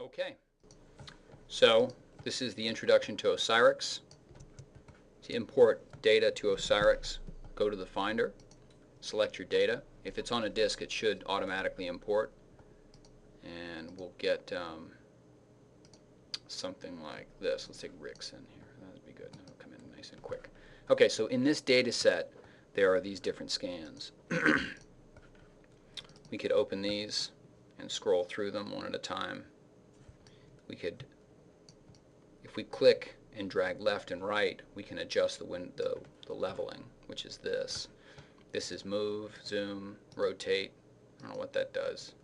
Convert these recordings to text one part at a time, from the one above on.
Okay, so this is the introduction to Osirix. To import data to Osirix, go to the Finder, select your data. If it's on a disk, it should automatically import, and we'll get something like this. Let's take Rix in here. That would be good. That'll come in nice and quick. Okay, so in this data set, there are these different scans. We could open these and scroll through them one at a time. We could, if we click and drag left and right, we can adjust the leveling, which is this. This is move, zoom, rotate. I don't know what that does.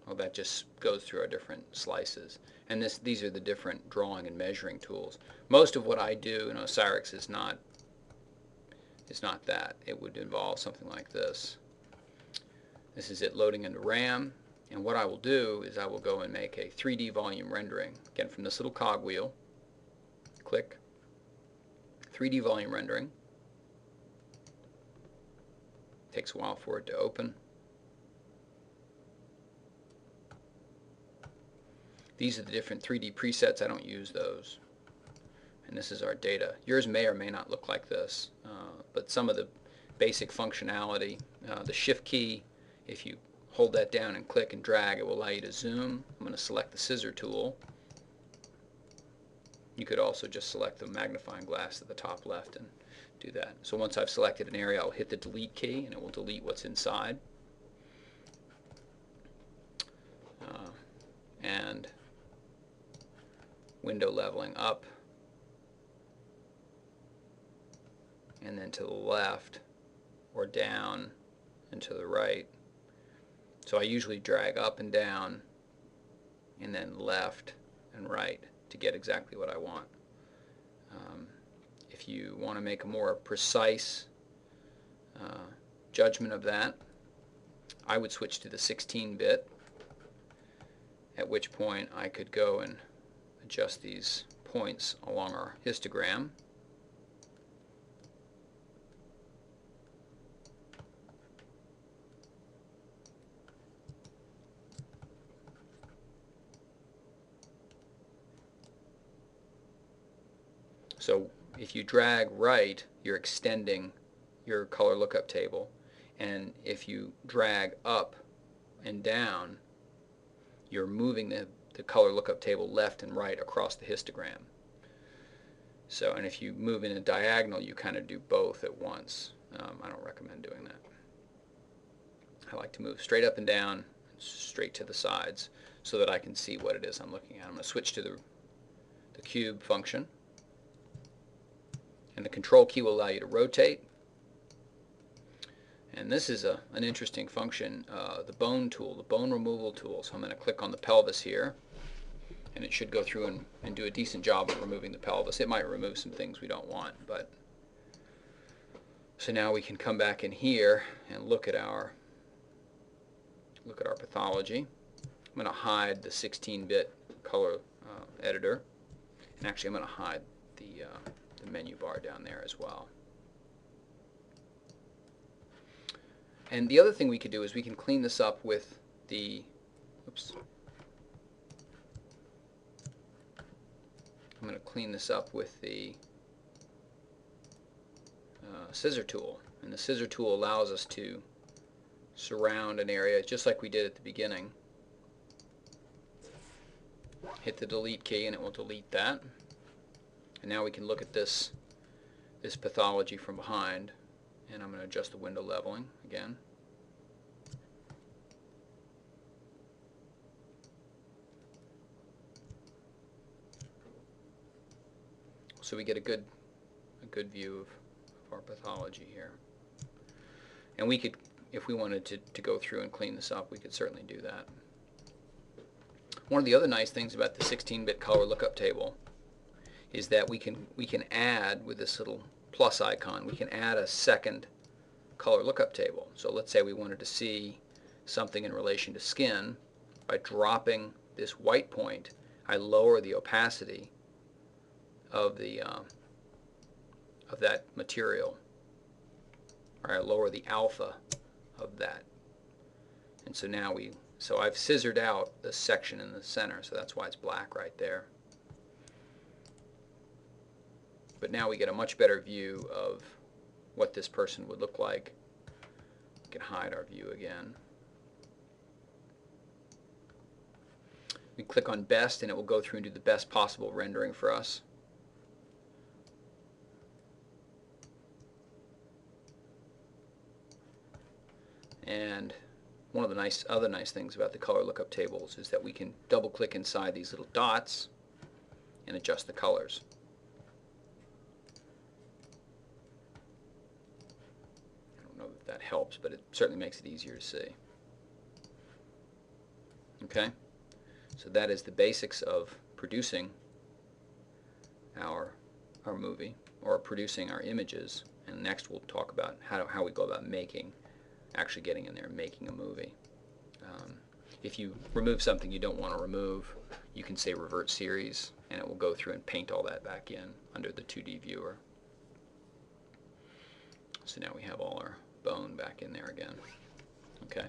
Oh, that just goes through our different slices. And these are the different drawing and measuring tools. Most of what I do in Osirix is not that. It would involve something like this. This is it loading into RAM. And what I will do is I will go and make a 3D volume rendering. Again, from this little cogwheel, click, 3D volume rendering. Takes a while for it to open. These are the different 3D presets. I don't use those. And this is our data. Yours may or may not look like this, but some of the basic functionality, the shift key, if you hold that down and click and drag, it will allow you to zoom. I'm going to select the scissor tool. You could also just select the magnifying glass at the top left and do that. So once I've selected an area, I'll hit the delete key and it will delete what's inside. And window leveling up, and then to the left or down and to the right. So I usually drag up and down and then left and right to get exactly what I want. If you want to make a more precise judgment of that, I would switch to the 16-bit, at which point I could go and adjust these points along our histogram. So if you drag right, you're extending your color lookup table, and if you drag up and down, you're moving the color lookup table left and right across the histogram. So, and if you move in a diagonal, you kind of do both at once. I don't recommend doing that. I like to move straight up and down, straight to the sides, so that I can see what it is I'm looking at. I'm going to switch to the cube function. And the control key will allow you to rotate. And this is an interesting function, the bone tool, the bone removal tool. So I'm going to click on the pelvis here, and it should go through and do a decent job of removing the pelvis. It might remove some things we don't want, but so now we can come back in here and look at our pathology. I'm going to hide the 16-bit color editor, and actually I'm going to hide the menu bar down there as well. And the other thing we could do is we can clean this up with the, oops, I'm going to clean this up with the scissor tool. And the scissor tool allows us to surround an area just like we did at the beginning. Hit the delete key and it will delete that. And now we can look at this pathology from behind, and I'm going to adjust the window leveling again. So we get a good view of our pathology here. And we could, if we wanted to go through and clean this up, we could certainly do that. One of the other nice things about the 16-bit color lookup table is that we can add, with this little plus icon, we can add a second color lookup table. So let's say we wanted to see something in relation to skin. By dropping this white point, I lower the opacity of that material, or I lower the alpha of that. And so now we So I've scissored out the section in the center, so that's why it's black right there. But now we get a much better view of what this person would look like. We can hide our view again. We click on best and it will go through and do the best possible rendering for us. And one of the other nice things about the color lookup tables is that we can double click inside these little dots and adjust the colors. I don't know if that helps, but it certainly makes it easier to see. Okay, so that is the basics of producing our movie, or producing our images, and next we'll talk about how we go about actually getting in there and making a movie. If you remove something you don't want to remove, you can say revert series and it will go through and paint all that back in under the 2D viewer. So now we have all our bone back in there again. Okay.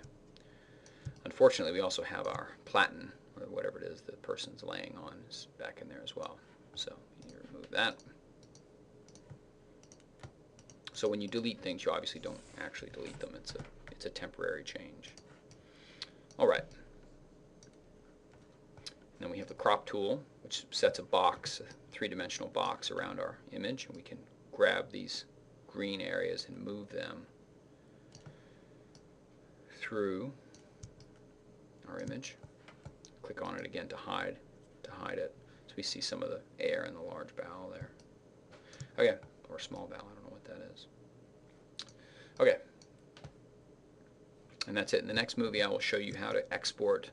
Unfortunately, we also have our platen, or whatever it is the person's laying on, is back in there as well. So you remove that. So when you delete things, you obviously don't actually delete them. It's a temporary change. All right. Then we have the crop tool, which sets a box, a three-dimensional box around our image, and we can grab these green areas and move them through our image. Click on it again to hide it. So we see some of the air in the large vowel there. Okay, or small vowel, I don't know what that is. Okay. And that's it. In the next movie I will show you how to export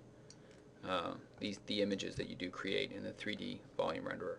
the images that you do create in the 3D volume renderer.